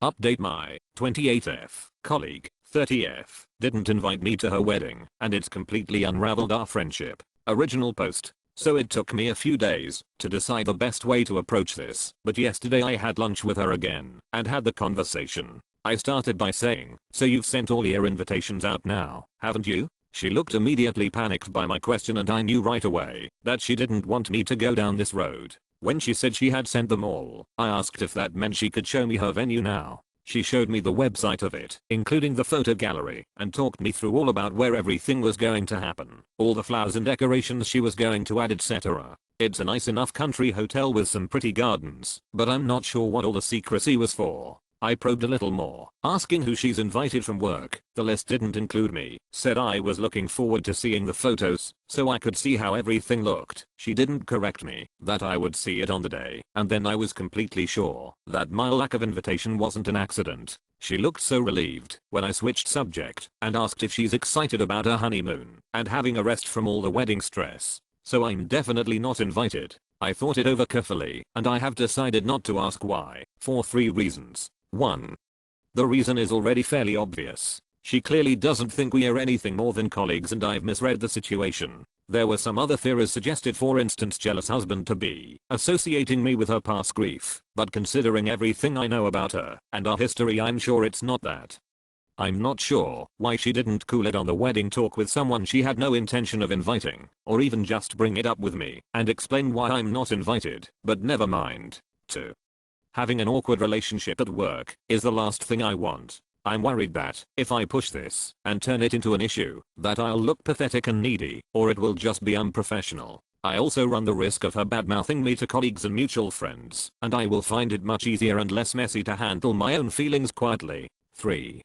Update: my 28th colleague, 30th, didn't invite me to her wedding, and it's completely unraveled our friendship. Original post. So it took me a few days to decide the best way to approach this, but yesterday I had lunch with her again and had the conversation. I started by saying, "So you've sent all your invitations out now, haven't you?" She looked immediately panicked by my question, and I knew right away that she didn't want me to go down this road. When she said she had sent them all, I asked if that meant she could show me her venue now. She showed me the website of it, including the photo gallery, and talked me through all about where everything was going to happen, all the flowers and decorations she was going to add, etc. It's a nice enough country hotel with some pretty gardens, but I'm not sure what all the secrecy was for. I probed a little more, asking who she's invited from work. The list didn't include me. Said I was looking forward to seeing the photos, so I could see how everything looked. She didn't correct me that I would see it on the day, and then I was completely sure that my lack of invitation wasn't an accident. She looked so relieved when I switched subject and asked if she's excited about her honeymoon and having a rest from all the wedding stress. So I'm definitely not invited. I thought it over carefully, and I have decided not to ask why, for 3 reasons. 1. The reason is already fairly obvious. She clearly doesn't think we are anything more than colleagues, and I've misread the situation. There were some other theories suggested, for instance jealous husband to be associating me with her past grief, but considering everything I know about her and our history, I'm sure it's not that. I'm not sure why she didn't cool it on the wedding talk with someone she had no intention of inviting, or even just bring it up with me and explain why I'm not invited, but never mind. 2. Having an awkward relationship at work is the last thing I want. I'm worried that if I push this and turn it into an issue, that I'll look pathetic and needy, or it will just be unprofessional. I also run the risk of her badmouthing me to colleagues and mutual friends, and I will find it much easier and less messy to handle my own feelings quietly. 3.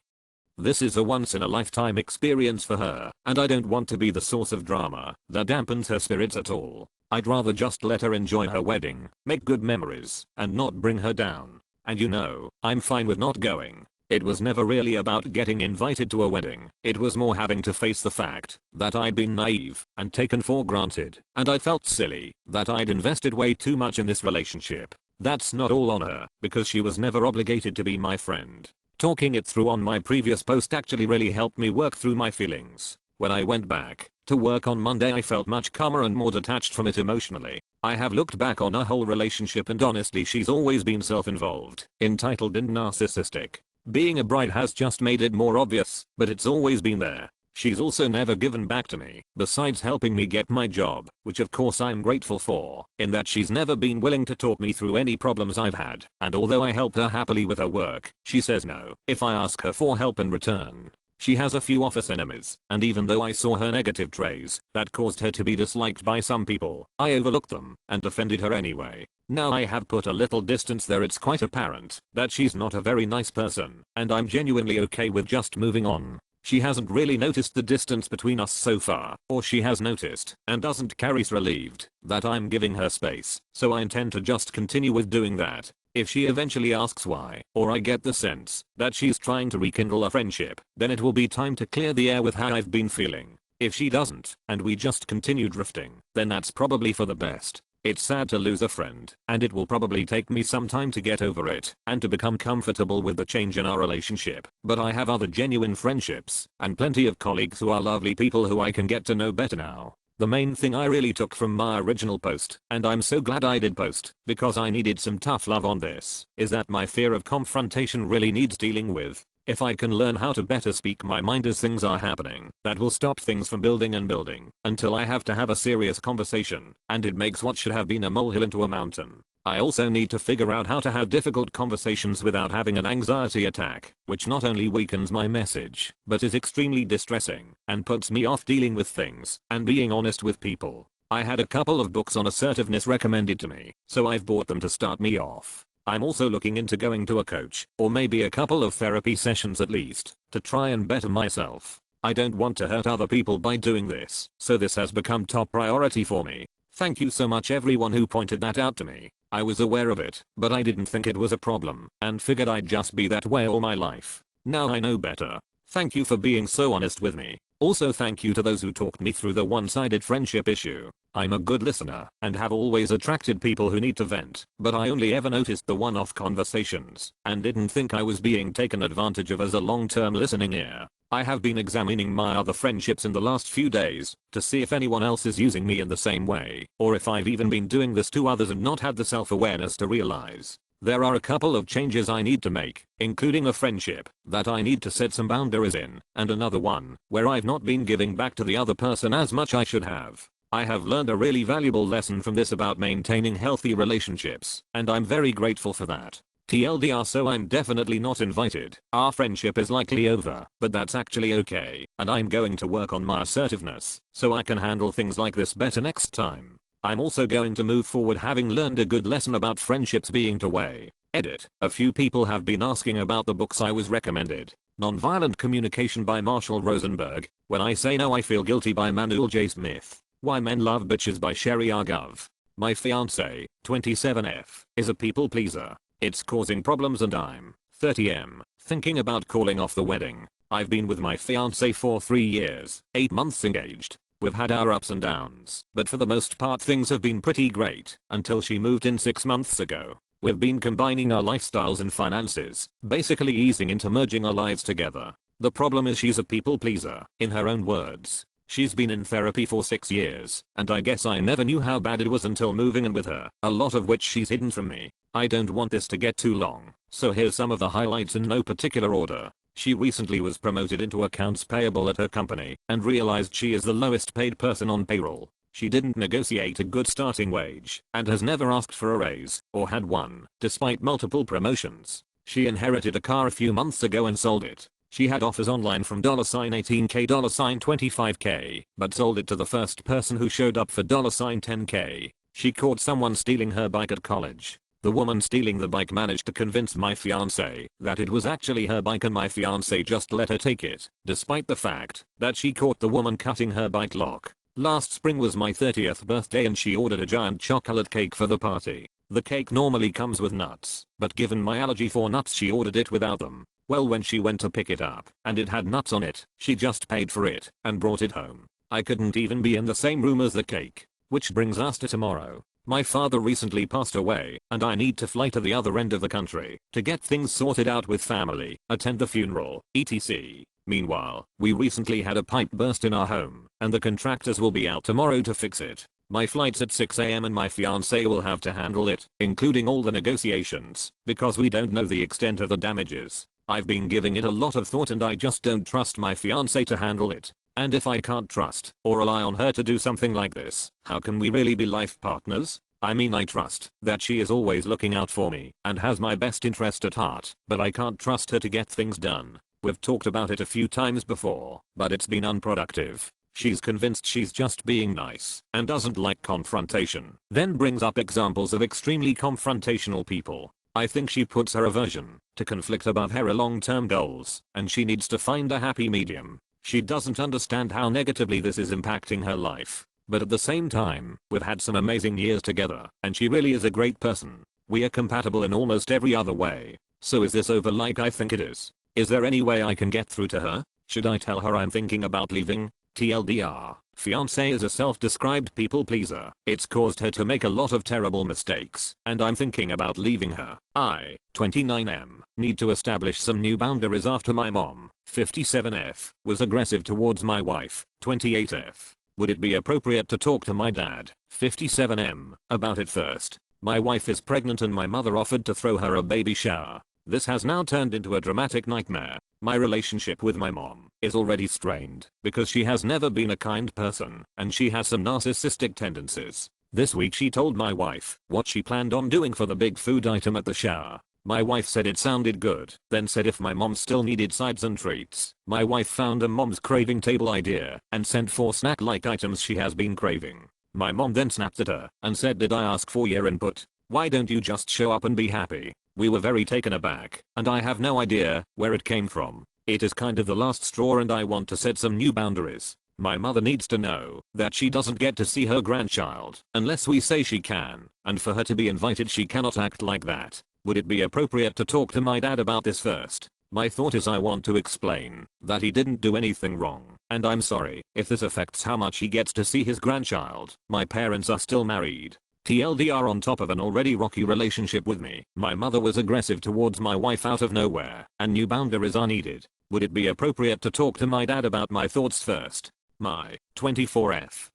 This is a once-in-a-lifetime experience for her, and I don't want to be the source of drama that dampens her spirits at all. I'd rather just let her enjoy her wedding, make good memories, and not bring her down. And you know, I'm fine with not going. It was never really about getting invited to a wedding. It was more having to face the fact that I'd been naive and taken for granted, and I felt silly that I'd invested way too much in this relationship. That's not all on her, because she was never obligated to be my friend. Talking it through on my previous post actually really helped me work through my feelings. When I went back to work on Monday, I felt much calmer and more detached from it emotionally. I have looked back on our whole relationship, and honestly she's always been self-involved, entitled and narcissistic. Being a bride has just made it more obvious, but it's always been there. She's also never given back to me, besides helping me get my job, which of course I'm grateful for, in that she's never been willing to talk me through any problems I've had, and although I help her happily with her work, she says no if I ask her for help in return. She has a few office enemies, and even though I saw her negative traits that caused her to be disliked by some people, I overlooked them and defended her anyway. Now I have put a little distance there, it's quite apparent that she's not a very nice person, and I'm genuinely okay with just moving on. She hasn't really noticed the distance between us so far, or she has noticed and doesn't carries relieved that I'm giving her space, so I intend to just continue with doing that. If she eventually asks why, or I get the sense that she's trying to rekindle a friendship, then it will be time to clear the air with how I've been feeling. If she doesn't, and we just continue drifting, then that's probably for the best. It's sad to lose a friend, and it will probably take me some time to get over it and to become comfortable with the change in our relationship. But I have other genuine friendships and plenty of colleagues who are lovely people who I can get to know better now. The main thing I really took from my original post, and I'm so glad I did post because I needed some tough love on this, is that my fear of confrontation really needs dealing with. If I can learn how to better speak my mind as things are happening, that will stop things from building and building until I have to have a serious conversation, and it makes what should have been a molehill into a mountain. I also need to figure out how to have difficult conversations without having an anxiety attack, which not only weakens my message, but is extremely distressing and puts me off dealing with things and being honest with people. I had a couple of books on assertiveness recommended to me, so I've bought them to start me off. I'm also looking into going to a coach, or maybe a couple of therapy sessions at least, to try and better myself. I don't want to hurt other people by doing this, so this has become top priority for me. Thank you so much everyone who pointed that out to me. I was aware of it, but I didn't think it was a problem, and figured I'd just be that way all my life. Now I know better. Thank you for being so honest with me. Also thank you to those who talked me through the one-sided friendship issue. I'm a good listener and have always attracted people who need to vent, but I only ever noticed the one-off conversations and didn't think I was being taken advantage of as a long-term listening ear. I have been examining my other friendships in the last few days to see if anyone else is using me in the same way, or if I've even been doing this to others and not had the self-awareness to realize. There are a couple of changes I need to make, including a friendship that I need to set some boundaries in, and another one where I've not been giving back to the other person as much I should have. I have learned a really valuable lesson from this about maintaining healthy relationships, and I'm very grateful for that. TLDR, so I'm definitely not invited. Our friendship is likely over, but that's actually okay, and I'm going to work on my assertiveness so I can handle things like this better next time. I'm also going to move forward having learned a good lesson about friendships being two-way. Edit. A few people have been asking about the books I was recommended. Nonviolent Communication by Marshall Rosenberg, When I Say No I Feel Guilty by Manuel J. Smith, Why Men Love Bitches by Sherry R. Gov. My fiance, 27F, is a people pleaser. It's causing problems and I'm, 30M, thinking about calling off the wedding. I've been with my fiance for 3 years, 8 months engaged. We've had our ups and downs, but for the most part things have been pretty great until she moved in 6 months ago. We've been combining our lifestyles and finances, basically easing into merging our lives together. The problem is she's a people pleaser, in her own words. She's been in therapy for 6 years, and I guess I never knew how bad it was until moving in with her, a lot of which she's hidden from me. I don't want this to get too long, so here's some of the highlights in no particular order. She recently was promoted into accounts payable at her company and realized she is the lowest paid person on payroll. She didn't negotiate a good starting wage and has never asked for a raise or had one, despite multiple promotions. She inherited a car a few months ago and sold it. She had offers online from $18K, $25K, but sold it to the first person who showed up for $10K. She caught someone stealing her bike at college. The woman stealing the bike managed to convince my fiance that it was actually her bike and my fiance just let her take it, despite the fact that she caught the woman cutting her bike lock. Last spring was my 30th birthday and she ordered a giant chocolate cake for the party. The cake normally comes with nuts, but given my allergy for nuts she ordered it without them. Well, when she went to pick it up and it had nuts on it, she just paid for it and brought it home. I couldn't even be in the same room as the cake. Which brings us to tomorrow. My father recently passed away, and I need to fly to the other end of the country to get things sorted out with family, attend the funeral, etc. Meanwhile, we recently had a pipe burst in our home, and the contractors will be out tomorrow to fix it. My flight's at 6 AM and my fiance will have to handle it, including all the negotiations, because we don't know the extent of the damages. I've been giving it a lot of thought and I just don't trust my fiance to handle it. And if I can't trust or rely on her to do something like this, how can we really be life partners? I mean, I trust that she is always looking out for me and has my best interest at heart, but I can't trust her to get things done. We've talked about it a few times before, but it's been unproductive. She's convinced she's just being nice and doesn't like confrontation, then brings up examples of extremely confrontational people. I think she puts her aversion to conflict above her long-term goals, and she needs to find a happy medium. She doesn't understand how negatively this is impacting her life. But at the same time, we've had some amazing years together, and she really is a great person. We are compatible in almost every other way. So is this over like I think it is? Is there any way I can get through to her? Should I tell her I'm thinking about leaving? TLDR. Fiance is a self-described people pleaser. It's caused her to make a lot of terrible mistakes, and I'm thinking about leaving her. I, 29M, need to establish some new boundaries after my mom, 57F, was aggressive towards my wife, 28F. Would it be appropriate to talk to my dad, 57M, about it first? My wife is pregnant and my mother offered to throw her a baby shower. This has now turned into a dramatic nightmare. My relationship with my mom is already strained because she has never been a kind person and she has some narcissistic tendencies. This week she told my wife what she planned on doing for the big food item at the shower. My wife said it sounded good, then said if my mom still needed sides and treats. My wife found a mom's craving table idea and sent 4 snack-like items she has been craving. My mom then snapped at her and said, did I ask for your input? Why don't you just show up and be happy? We were very taken aback, and I have no idea where it came from. It is kind of the last straw and I want to set some new boundaries. My mother needs to know that she doesn't get to see her grandchild unless we say she can, and for her to be invited she cannot act like that. Would it be appropriate to talk to my dad about this first? My thought is I want to explain that he didn't do anything wrong, and I'm sorry if this affects how much he gets to see his grandchild. My parents are still married. TLDR, on top of an already rocky relationship with me, my mother was aggressive towards my wife out of nowhere, and new boundaries are needed. Would it be appropriate to talk to my dad about my thoughts first? My 24F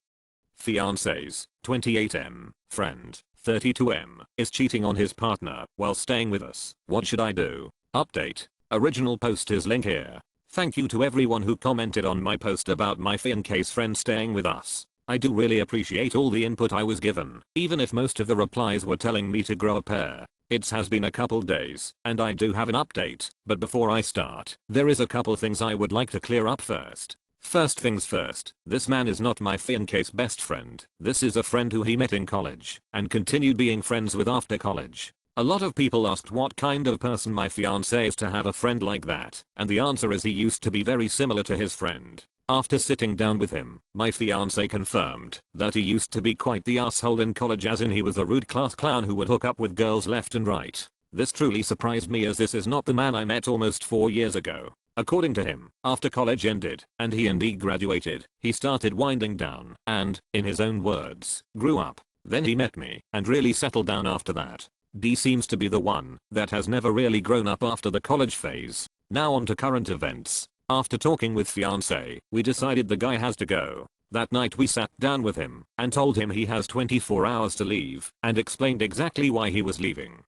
fiance's 28M friend 32M is cheating on his partner while staying with us. What should I do? Update. Original post is link here. Thank you to everyone who commented on my post about my fiance's friend staying with us. I do really appreciate all the input I was given, even if most of the replies were telling me to grow a pair. It has been a couple days, and I do have an update, but before I start, there is a couple things I would like to clear up first. First things first, this man is not my fiance's best friend. This is a friend who he met in college, and continued being friends with after college. A lot of people asked what kind of person my fiance is to have a friend like that, and the answer is he used to be very similar to his friend. After sitting down with him, my fiance confirmed that he used to be quite the asshole in college, as in he was a rude class clown who would hook up with girls left and right. This truly surprised me, as this is not the man I met almost 4 years ago. According to him, after college ended and he graduated, he started winding down and, in his own words, grew up. Then he met me and really settled down after that. D seems to be the one that has never really grown up after the college phase. Now on to current events. After talking with fiance, we decided the guy has to go. That night we sat down with him and told him he has 24 hours to leave, and explained exactly why he was leaving.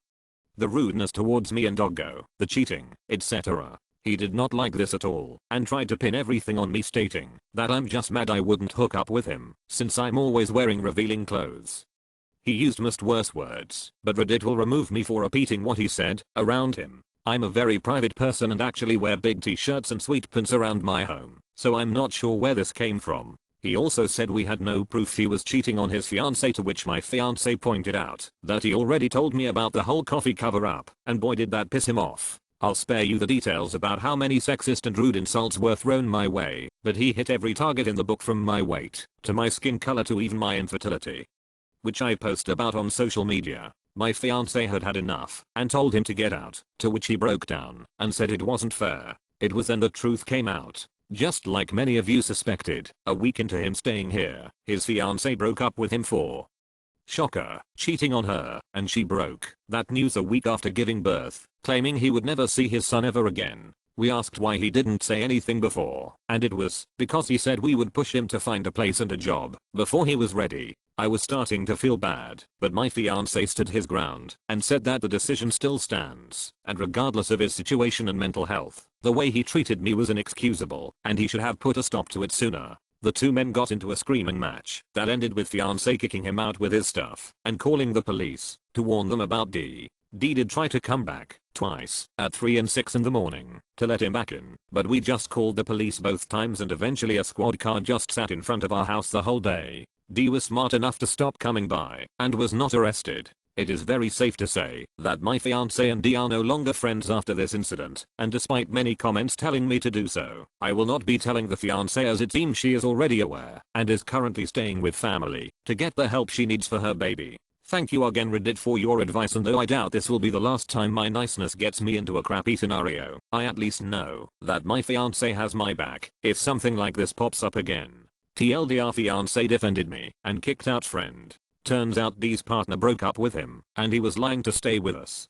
The rudeness towards me and Doggo, the cheating, etc. He did not like this at all and tried to pin everything on me, stating that I'm just mad I wouldn't hook up with him since I'm always wearing revealing clothes. He used most worse words, but Reddit will remove me for repeating what he said around him. I'm a very private person and actually wear big t-shirts and sweat pants around my home, so I'm not sure where this came from. He also said we had no proof he was cheating on his fiancée, to which my fiancé pointed out that he already told me about the whole coffee cover up, and boy did that piss him off. I'll spare you the details about how many sexist and rude insults were thrown my way, but he hit every target in the book, from my weight, to my skin color, to even my infertility, which I post about on social media. My fiancé had had enough and told him to get out, to which he broke down and said it wasn't fair. It was then the truth came out. Just like many of you suspected, a week into him staying here, his fiancé broke up with him for, shocker, cheating on her, and she broke that news a week after giving birth, claiming he would never see his son ever again. We asked why he didn't say anything before, and it was because he said we would push him to find a place and a job before he was ready. I was starting to feel bad, but my fiancé stood his ground and said that the decision still stands, and regardless of his situation and mental health, the way he treated me was inexcusable, and he should have put a stop to it sooner. The two men got into a screaming match that ended with fiancé kicking him out with his stuff and calling the police to warn them about D. D did try to come back twice at 3 and 6 in the morning to let him back in, but we just called the police both times, and eventually a squad car just sat in front of our house the whole day. D was smart enough to stop coming by and was not arrested. It is very safe to say that my fiancé and D are no longer friends after this incident, and despite many comments telling me to do so, I will not be telling the fiancé, as it seems she is already aware and is currently staying with family to get the help she needs for her baby. Thank you again Reddit for your advice, and though I doubt this will be the last time my niceness gets me into a crappy scenario, I at least know that my fiancé has my back if something like this pops up again. TLDR, fiancé defended me and kicked out friend. Turns out D's partner broke up with him and he was lying to stay with us.